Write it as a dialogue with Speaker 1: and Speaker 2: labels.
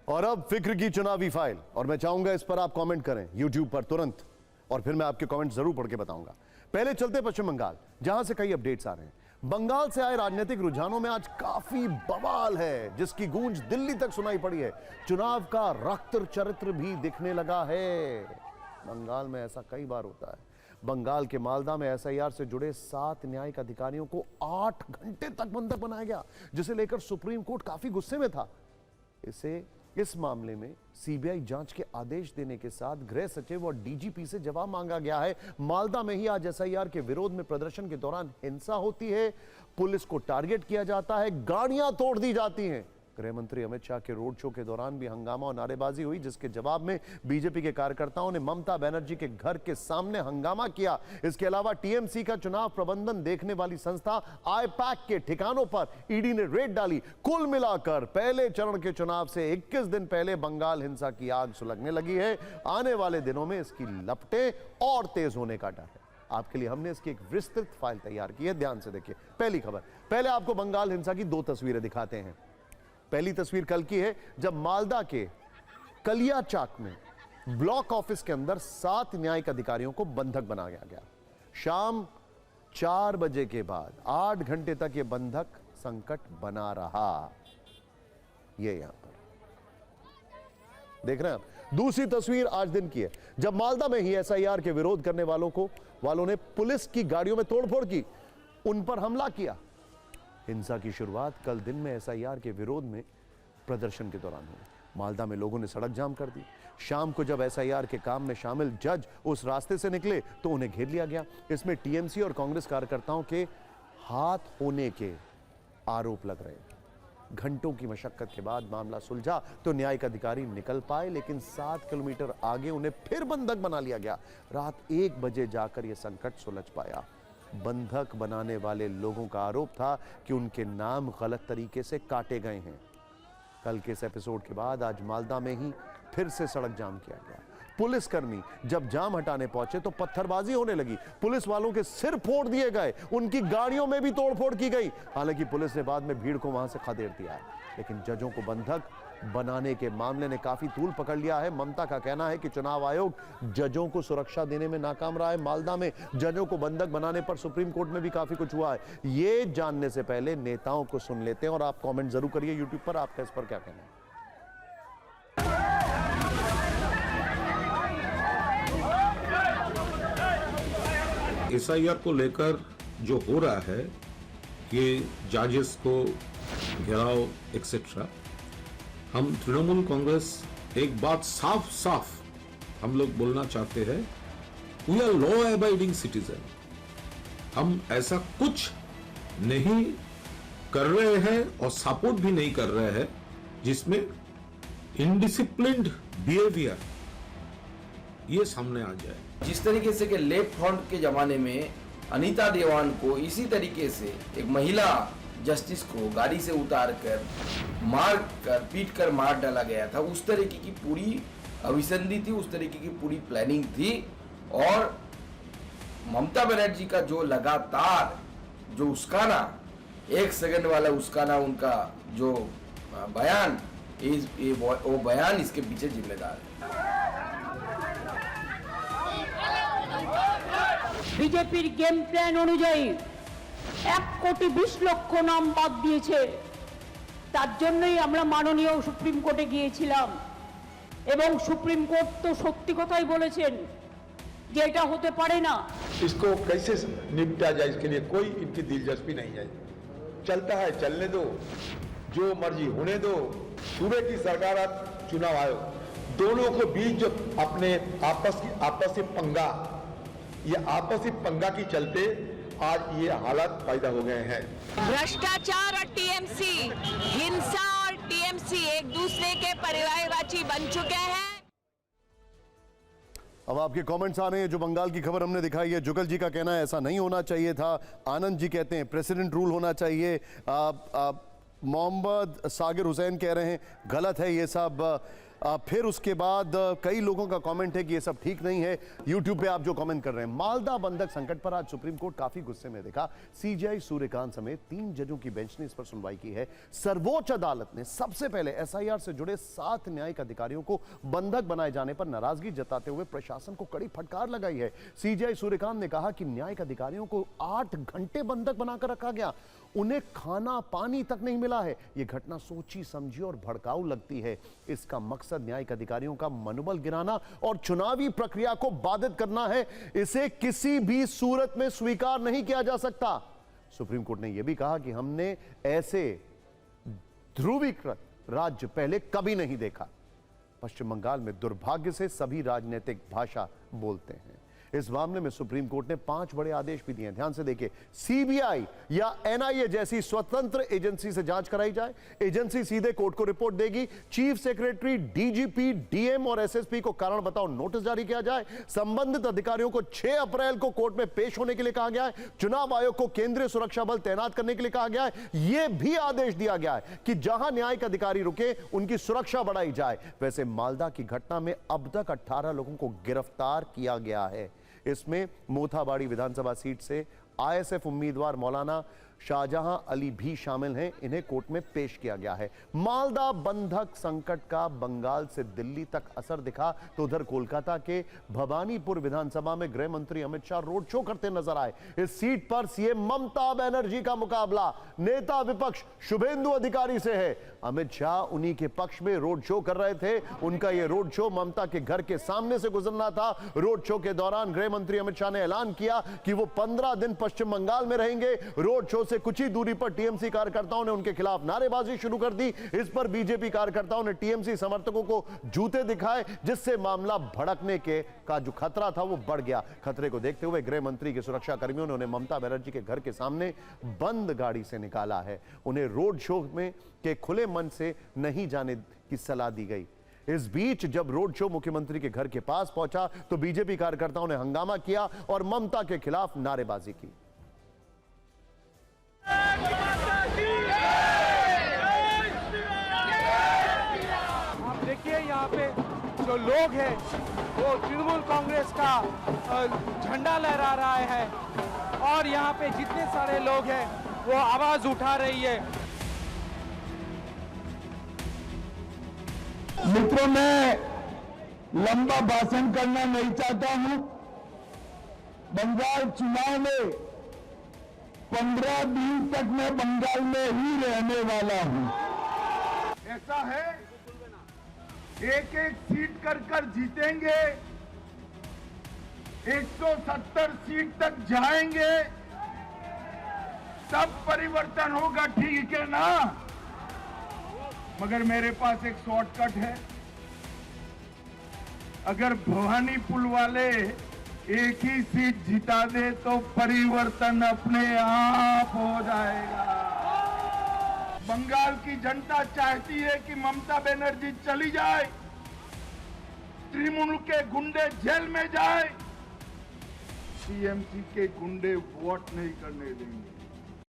Speaker 1: और अब फिक्र की चुनावी फाइल, और मैं चाहूंगा इस पर आप कमेंट करें YouTube पर तुरंत, और फिर मैं आपके कमेंट जरूर पढ़ के बताऊंगा। पहले चलते पश्चिम बंगाल, जहां से कई अपडेट्स आ रहे हैं। बंगाल से आए राजनीतिक रुझानों में आज काफी बवाल है, जिसकी गूंज दिल्ली तक सुनाई पड़ी है। चुनाव का रक्त चरित्र भी दिखने लगा है। बंगाल में ऐसा कई बार होता है। बंगाल के मालदा में SIR से जुड़े 7 न्यायिक अधिकारियों को 8 घंटे तक बंधक बनाया गया, जिसे लेकर सुप्रीम कोर्ट काफी गुस्से में था। इस मामले में CBI जांच के आदेश देने के साथ गृह सचिव और DGP से जवाब मांगा गया है। मालदा में ही आज SIR के विरोध में प्रदर्शन के दौरान हिंसा होती है, पुलिस को टारगेट किया जाता है, गाड़ियां तोड़ दी जाती हैं। गृह मंत्री अमित शाह के रोड शो के दौरान भी हंगामा और नारेबाजी हुई, जिसके जवाब में बीजेपी के कार्यकर्ताओं ने ममता बनर्जी के घर के सामने हंगामा किया। इसके अलावा TMC का चुनाव प्रबंधन देखने वाली संस्था IPAC के ठिकानों पर ईडी ने रेड डाली। कुल मिलाकर पहले चरण के चुनाव से 21 दिन पहले बंगाल हिंसा की आग सुलगने लगी है। आने वाले दिनों में इसकी लपटें और तेज होने का डर है। आपके लिए हमने इसकी एक विस्तृत फाइल तैयार की है, ध्यान से देखिए। पहली खबर, पहले आपको बंगाल हिंसा की 2 तस्वीरें दिखाते हैं। पहली तस्वीर कल की है, जब मालदा के कलियाचाक में ब्लॉक ऑफिस के अंदर 7 न्यायिक अधिकारियों को बंधक बनाया गया। शाम 4 बजे के बाद 8 घंटे तक यह बंधक संकट बना रहा। ये यहां पर देख रहे हैं आप। दूसरी तस्वीर आज दिन की है, जब मालदा में ही SIR के विरोध करने वालों ने पुलिस की गाड़ियों में तोड़फोड़ की, उन पर हमला किया। हिंसा की शुरुआत कल दिन में SIR के विरोध में प्रदर्शन के दौरान हुई। मालदा में लोगों ने सड़क जाम कर दी। शाम को जब SIR के काम में शामिल जज उस रास्ते से निकले तो उन्हें घेर लिया गया। इसमें TMC और कांग्रेस कार्यकर्ताओं के हाथ होने के आरोप लग रहे। घंटों की मशक्कत के बाद मामला सुलझा तो न्यायिक अधिकारी निकल पाए, लेकिन 7 किलोमीटर आगे उन्हें फिर बंधक बना लिया गया। रात 1 बजे जाकर यह संकट सुलझ पाया। बंधक बनाने वाले लोगों का आरोप था कि उनके नाम गलत तरीके से काटे गए हैं। कल के इस एपिसोड के बाद आज मालदा में ही फिर से सड़क जाम किया गया। पुलिसकर्मी जब जाम हटाने पहुंचे तो पत्थरबाजी होने लगी। पुलिस वालों के सिर फोड़ दिए गए, उनकी गाड़ियों में भी तोड़फोड़ की गई। हालांकि पुलिस ने बाद में भीड़ को वहां से खदेड़ दिया है, लेकिन जजों को बंधक बनाने के मामले ने काफी तूल पकड़ लिया है। ममता का कहना है कि चुनाव आयोग जजों को सुरक्षा देने में नाकाम रहा है। मालदा में जजों को बंधक बनाने पर सुप्रीम कोर्ट में भी काफी कुछ हुआ है। ये जानने से पहले नेताओं को सुन लेते हैं, और आप कमेंट जरूर करिए YouTube पर, आपका इस पर क्या कहना है।
Speaker 2: SIR को लेकर जो हो रहा है, ये जजेस को घेराव एक्सेट्रा, हम तृणमूल कांग्रेस एक बात साफ साफ हम लोग बोलना चाहते हैं, we are law abiding citizen. हम ऐसा कुछ नहीं कर रहे हैं और सपोर्ट भी नहीं कर रहे हैं जिसमें इनडिसिप्लिन्ड बिहेवियर ये सामने आ जाए।
Speaker 3: जिस तरीके से कि लेफ्ट फ्रंट के जमाने में अनीता देवान को इसी तरीके से एक महिला जस्टिस को गाड़ी से उतार कर पीट कर मार डाला गया था, उस तरीके की पूरी अभिसंधि थी, उस तरीके की पूरी प्लानिंग थी। और ममता बनर्जी का जो लगातार जो उसकाना, 1 सेकंड वाला उसकाना, उनका जो बयान, वो बयान इसके पीछे जिम्मेदार है।
Speaker 4: বিজেপির গেম প্ল্যান অনুযায়ী 1 কোটি 20 লক্ষ নাম বাদ দিয়েছে। তার জন্যই আমরা মাননীয় সুপ্রিম কোর্টে গিয়েছিলাম, এবং সুপ্রিম কোর্ট তো সত্যি কথাই বলেছেন যে এটা হতে পারে না।
Speaker 5: इसको कैसे निपटा जाए, इसके लिए कोई इनकी दिलचस्पी नहीं है। चलता है चलने दो, जो मर्जी होने दो। सूबे की सरकार और चुनाव आयोग दोनों को बीच जो अपने आपसी पंगा, ये आपसी पंगा के चलते आज ये हालात पैदा हो गए हैं।
Speaker 6: भ्रष्टाचार और TMC, हिंसा और TMC एक दूसरे के परिवारवाची बन चुके हैं।
Speaker 1: अब आपके कमेंट्स आ रहे हैं। जो बंगाल की खबर हमने दिखाई है, जुगल जी का कहना है ऐसा नहीं होना चाहिए था। आनंद जी कहते हैं प्रेसिडेंट रूल होना चाहिए। मोहम्मद सागिर हुसैन कह रहे हैं गलत है ये सब। फिर उसके बाद कई लोगों का कमेंट है कि ये सब ठीक नहीं है। यूट्यूब पे आप जो कमेंट कर रहे हैं, मालदा बंधक संकट पर आज सुप्रीम कोर्ट काफी गुस्से में देखा। सीजेआई सूर्यकांत समेत 3 जजों की बेंच ने इस पर सुनवाई की है। सर्वोच्च अदालत ने सबसे पहले एसआईआर से जुड़े 7 न्यायिक अधिकारियों को बंधक बनाए जाने पर नाराजगी जताते हुए प्रशासन को कड़ी फटकार लगाई है। सीजेआई सूर्यकांत ने कहा कि न्यायिक अधिकारियों को 8 घंटे बंधक बनाकर रखा गया, उन्हें खाना पानी तक नहीं मिला है। यह घटना सोची समझी और भड़काऊ लगती है। इसका मकसद न्यायिक अधिकारियों का मनोबल गिराना और चुनावी प्रक्रिया को बाधित करना है। इसे किसी भी सूरत में स्वीकार नहीं किया जा सकता। सुप्रीम कोर्ट ने यह भी कहा कि हमने ऐसे ध्रुवीकृत राज्य पहले कभी नहीं देखा। पश्चिम बंगाल में दुर्भाग्य से सभी राजनीतिक भाषा बोलते हैं। इस मामले में सुप्रीम कोर्ट ने 5 बड़े आदेश भी दिए। ध्यान से देखिए, सीबीआई या एनआईए जैसी स्वतंत्र एजेंसी से जांच कराई जाए। एजेंसी सीधे कोर्ट को रिपोर्ट देगी। चीफ सेक्रेटरी, डीजीपी, डीएम और एसएसपी को कारण बताओ नोटिस जारी किया जाए। संबंधित अधिकारियों को 6 अप्रैल को कोर्ट में पेश होने के लिए कहा गया है। चुनाव आयोग को केंद्रीय सुरक्षा बल तैनात करने के लिए कहा गया है। यह भी आदेश दिया गया है कि जहां न्यायिक अधिकारी रुके उनकी सुरक्षा बढ़ाई जाए। वैसे मालदा की घटना में अब तक 18 लोगों को गिरफ्तार किया गया है। इसमें मोथाबाड़ी विधानसभा सीट से आईएसएफ उम्मीदवार मौलाना शाहजहां अली भी शामिल हैं। इन्हें कोर्ट में पेश किया गया है। मालदा बंधक संकट का बंगाल से दिल्ली तक असर दिखा तो उधर कोलकाता के भवानीपुर विधानसभा में गृह मंत्री अमित शाह रोड शो करते नजर आए। इस सीट पर सीएम ममता बनर्जी का मुकाबला नेता विपक्ष शुभेंदु अधिकारी से है। अमित शाह उन्हीं के पक्ष में रोड शो कर रहे थे। उनका यह रोड शो ममता के घर के सामने से गुजरना था। रोड शो के दौरान गृह मंत्री अमित शाह ने ऐलान किया कि वो 15 दिन पश्चिम बंगाल में रहेंगे। रोड शो से कुछ ही दूरी पर टीएमसी कार्यकर्ताओं ने उनके खिलाफ नारेबाजी शुरू कर दी। इस पर बीजेपी कार्यकर्ताओं ने टीएमसी समर्थकों को जूते दिखाए, जिससे मामला भड़कने का जो खतरा था वो बढ़ गया। खतरे को देखते हुए गृह मंत्री के सुरक्षा कर्मियों ने उन्हें ममता बनर्जी के घर के सामने बंद गाड़ी से निकाला है। उन्हें रोड शो में के खुले मन से नहीं जाने की सलाह दी गई। इस बीच जब रोड शो मुख्यमंत्री के घर के पास पहुंचा तो बीजेपी कार्यकर्ताओं ने हंगामा किया और ममता के खिलाफ नारेबाजी की।
Speaker 7: आप देखिए यहाँ पे जो लोग हैं वो तृणमूल कांग्रेस का झंडा लहरा रहा है और यहाँ पे जितने सारे लोग हैं वो आवाज उठा रही है।
Speaker 8: मित्रों, मैं लंबा भाषण करना नहीं चाहता हूं। बंगाल चुनाव में 15 दिन तक मैं बंगाल में ही रहने वाला हूं।
Speaker 5: ऐसा है, एक एक सीट कर जीतेंगे, 170 सीट तक जाएंगे, तब परिवर्तन होगा, ठीक है ना? मगर मेरे पास एक शॉर्टकट है। अगर भवानीपुर वाले एक ही सीट जिता दे तो परिवर्तन अपने आप हो जाएगा। बंगाल की जनता चाहती है कि ममता बनर्जी चली जाए, तृणमूल के गुंडे जेल में जाए, टीएमसी के गुंडे वोट नहीं करने देंगे।